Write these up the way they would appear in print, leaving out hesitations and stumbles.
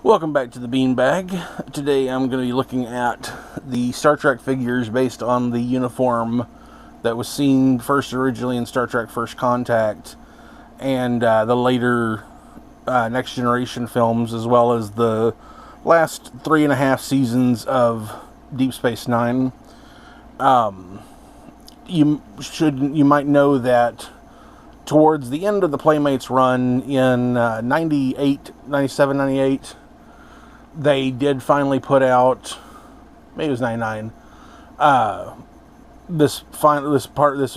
Welcome back to the Beanbag. Today I'm going to be looking at the Star Trek figures based on the uniform that was seen first originally in Star Trek First Contact and the later Next Generation films, as well as the last 3.5 seasons of Deep Space Nine. You might know that towards the end of the Playmates run in 98, 97, 98, they did finally put out, maybe it was 99, this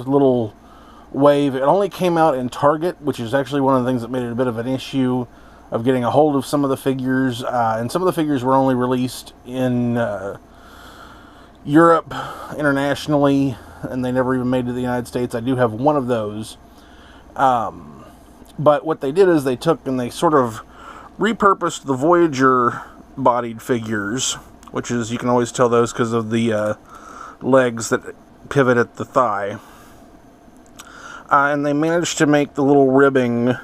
little wave. It only came out in Target, which is actually one of the things that made it a bit of an issue of getting a hold of some of the figures, and some of the figures were only released in Europe internationally, and they never even made it to the United States. I do have one of those. But what they did is they took and they sort of repurposed the Voyager bodied figures, which is, you can always tell those because of the legs that pivot at the thigh. And they managed to make the little ribbing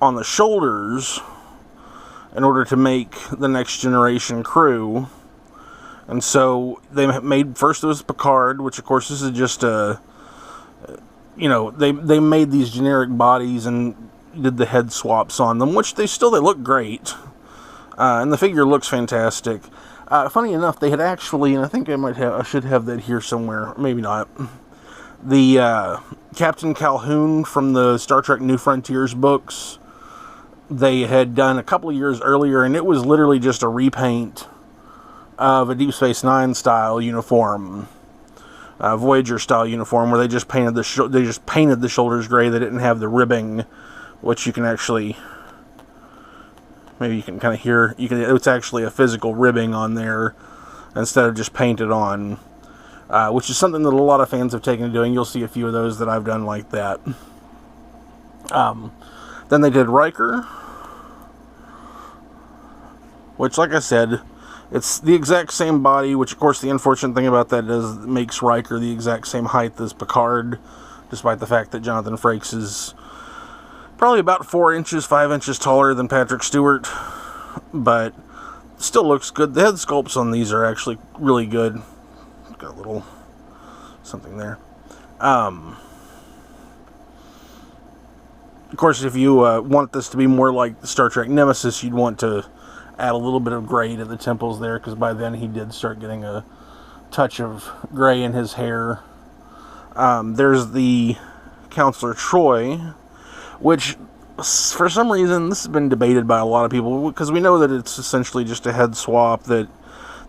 on the shoulders in order to make the Next Generation crew. And so they made, first it was Picard, which of course this is just a, they made these generic bodies and did the head swaps on them, which they look great. And the figure looks fantastic. Funny enough, they had actually, and I think I should have that here somewhere, maybe not. The Captain Calhoun from the Star Trek New Frontiers books, they had done a couple of years earlier, and it was literally just a repaint of a Deep Space Nine style uniform. Voyager style uniform, where they just painted the shoulders gray. They didn't have the ribbing, which you can actually, maybe you can kind of hear. It's actually a physical ribbing on there instead of just painted on, which is something that a lot of fans have taken to doing. You'll see a few of those that I've done like that. Then they did Riker, which, like I said, it's the exact same body, which of course the unfortunate thing about that is it makes Riker the exact same height as Picard, despite the fact that Jonathan Frakes is probably about 4 inches, 5 inches taller than Patrick Stewart, but still looks good. The head sculpts on these are actually really good. Got a little something there. Of course, if you want this to be more like the Star Trek Nemesis, you'd want to add a little bit of gray to the temples there, because by then he did start getting a touch of gray in his hair. There's the Counselor Troy, which for some reason this has been debated by a lot of people, because we know that it's essentially just a head swap, that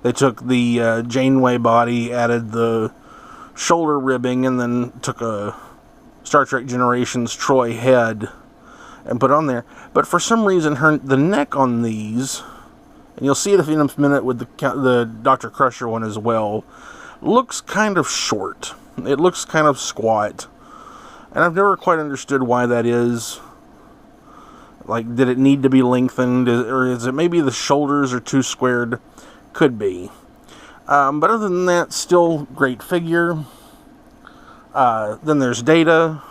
they took the Janeway body, added the shoulder ribbing, and then took a Star Trek Generations Troy head and put on there. But for some reason the neck on these, and you'll see it in a minute with the Dr. Crusher one as well, looks kind of short. It looks kind of squat. And I've never quite understood why that is. Like, did it need to be lengthened? Or is it maybe the shoulders are too squared? Could be. But other than that, still great figure. Then there's Data.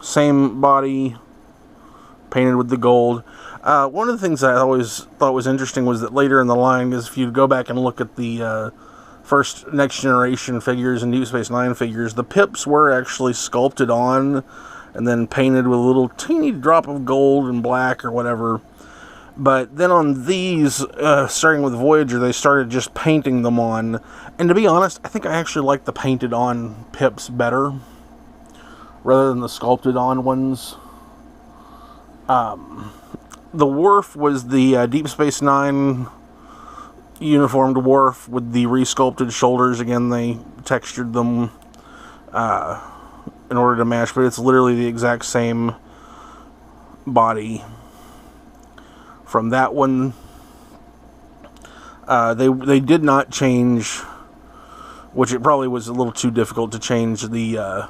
Same body, painted with the gold. One of the things I always thought was interesting was that later in the line, is if you go back and look at the first Next Generation figures and Deep Space Nine figures, the pips were actually sculpted on and then painted with a little teeny drop of gold and black or whatever. But then on these, starting with Voyager, they started just painting them on. And to be honest, I think I actually like the painted on pips better, rather than the sculpted on ones. The Worf was the Deep Space Nine uniformed Worf with the resculpted shoulders. Again, they textured them in order to match, but it's literally the exact same body from that one. They did not change, which it probably was a little too difficult to change the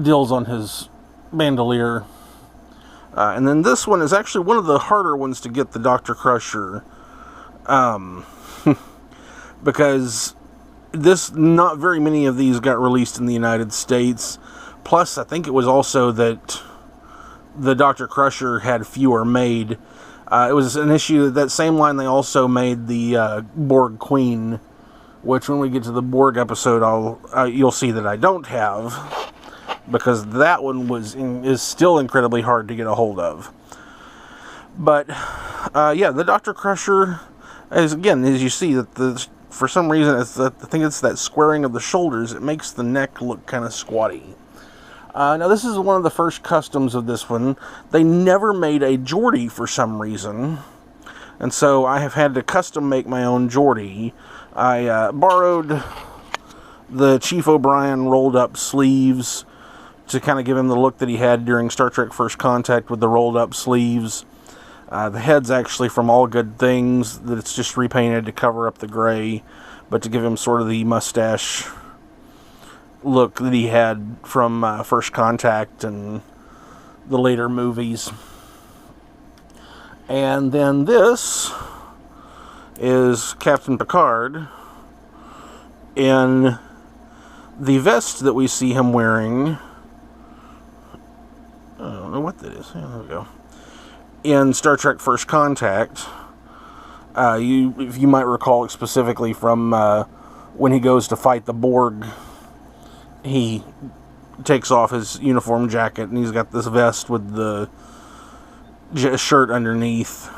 deals on his bandolier. And then this one is actually one of the harder ones to get, the Dr. Crusher. Because not very many of these got released in the United States. Plus, I think it was also that the Dr. Crusher had fewer made. It was an issue that same line they also made the Borg Queen, which when we get to the Borg episode, you'll see that I don't have, because that one is still incredibly hard to get a hold of. But yeah, the Dr. Crusher, as you see, that for some reason, I think it's that squaring of the shoulders. It makes the neck look kind of squatty. Now, this is one of the first customs of this one. They never made a Geordie for some reason, and so I have had to custom make my own Geordie. I borrowed the Chief O'Brien rolled up sleeves to kind of give him the look that he had during Star Trek First Contact with the rolled up sleeves. The head's actually from All Good Things, that it's just repainted to cover up the gray, but to give him sort of the mustache look that he had from First Contact and the later movies. And then this is Captain Picard in the vest that we see him wearing. I don't know what that is. Yeah, there we go. In Star Trek First Contact. If you might recall specifically from when he goes to fight the Borg, he takes off his uniform jacket and he's got this vest with the shirt underneath.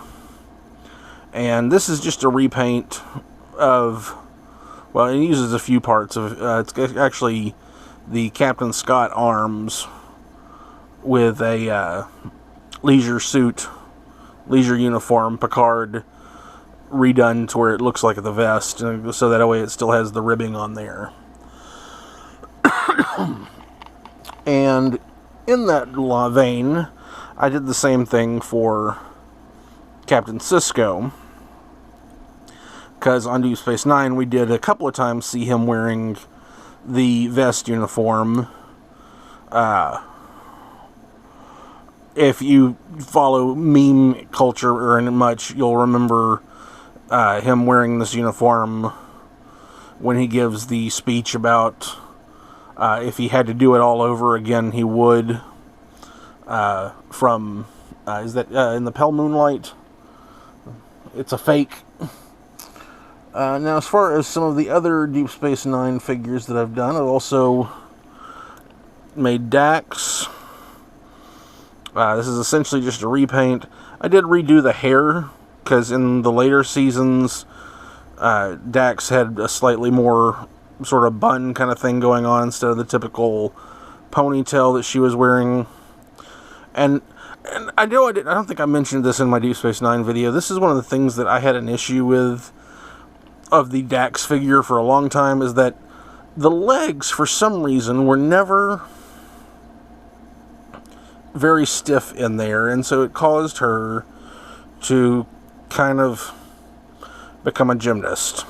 And this is just a repaint of, well, it uses a few parts of, it's actually the Captain Scott arms with a leisure uniform, Picard, redone to where it looks like the vest, so that way it still has the ribbing on there. And in that vein, I did the same thing for Captain Sisko, because on Deep Space Nine we did a couple of times see him wearing the vest uniform. If you follow meme culture or much, you'll remember him wearing this uniform when he gives the speech about if he had to do it all over again, he would. Is that in the Pale Moonlight? It's a fake. Now, as far as some of the other Deep Space Nine figures that I've done, I've also made Dax. This is essentially just a repaint. I did redo the hair, because in the later seasons, Dax had a slightly more sort of bun kind of thing going on instead of the typical ponytail that she was wearing. And I don't think I mentioned this in my Deep Space Nine video. This is one of the things that I had an issue with of the Dax figure for a long time, is that the legs, for some reason, were never very stiff in there, and so it caused her to kind of become a gymnast.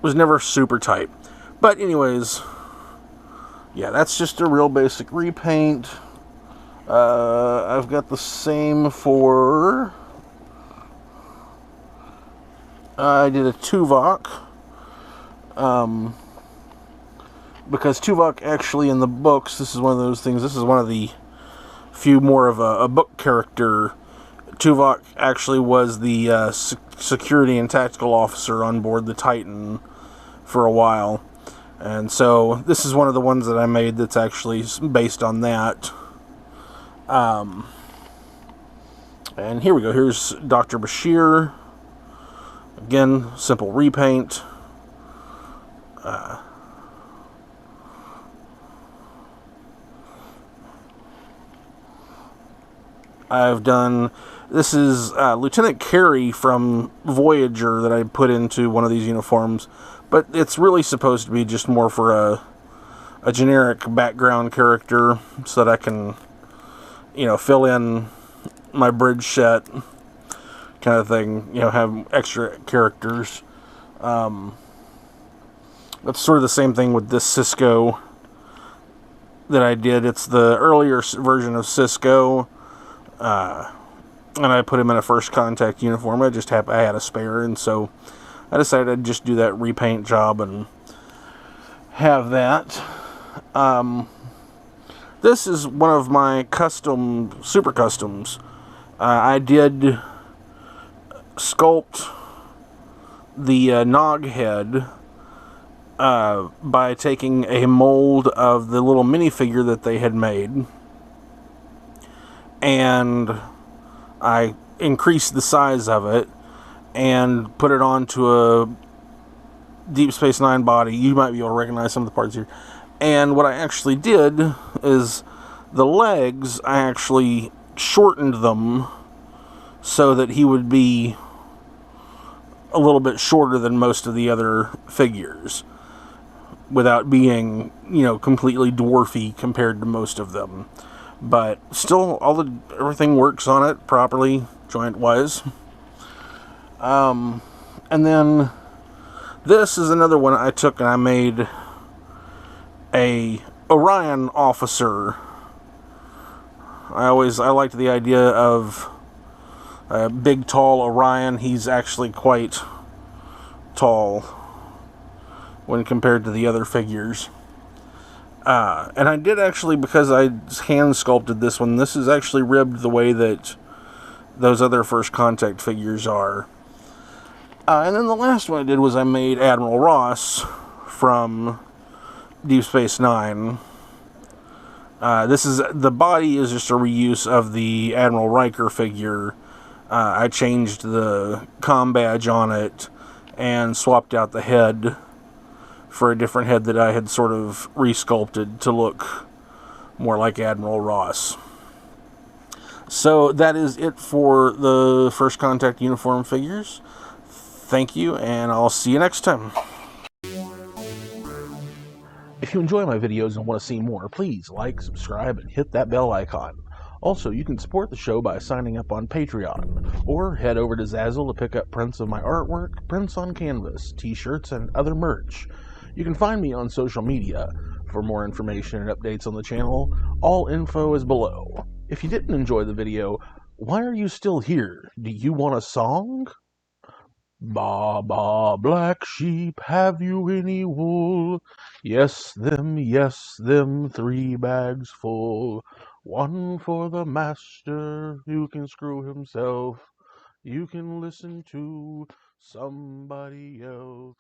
Was never super tight. But anyways, yeah, that's just a real basic repaint. I've got the same for... I did a Tuvok. Because Tuvok actually in the books, this is one of those things, this is one of the few more of a book character. Tuvok actually was the security and tactical officer on board the Titan for a while. And so this is one of the ones that I made that's actually based on that. And here we go. Here's Dr. Bashir. Again, simple repaint. I've done... This is Lieutenant Carey from Voyager that I put into one of these uniforms. But it's really supposed to be just more for a generic background character, so that I can, fill in my bridge set kind of thing, have extra characters. That's sort of the same thing with this Sisko that I did. It's the earlier version of Sisko, and I put him in a First Contact uniform. I had a spare, and so I decided I'd just do that repaint job and have that. This is one of my super customs. I did sculpt the Nog head by taking a mold of the little minifigure that they had made, and I increased the size of it and put it onto a Deep Space Nine body. You might be able to recognize some of the parts here. And what I actually did is the legs, I actually shortened them so that he would be a little bit shorter than most of the other figures, without being, completely dwarfy compared to most of them. But still, everything works on it properly, joint-wise. And then this is another one I took and I made a Orion officer. I liked the idea of a big, tall Orion. He's actually quite tall when compared to the other figures. And I did actually, because I hand sculpted this one, this is actually ribbed the way that those other First Contact figures are. And then the last one I did was I made Admiral Ross from Deep Space Nine. The body is just a reuse of the Admiral Riker figure. I changed the comm badge on it and swapped out the head for a different head that I had sort of resculpted to look more like Admiral Ross. So that is it for the First Contact uniform figures. Thank you, and I'll see you next time. If you enjoy my videos and want to see more, please like, subscribe, and hit that bell icon. Also, you can support the show by signing up on Patreon, or head over to Zazzle to pick up prints of my artwork, prints on canvas, t-shirts, and other merch. You can find me on social media. For more information and updates on the channel, all info is below. If you didn't enjoy the video, why are you still here? Do you want a song? Ba, ba, black sheep, have you any wool? Yes, them, 3 bags full. One for the master, who can screw himself. You can listen to somebody else.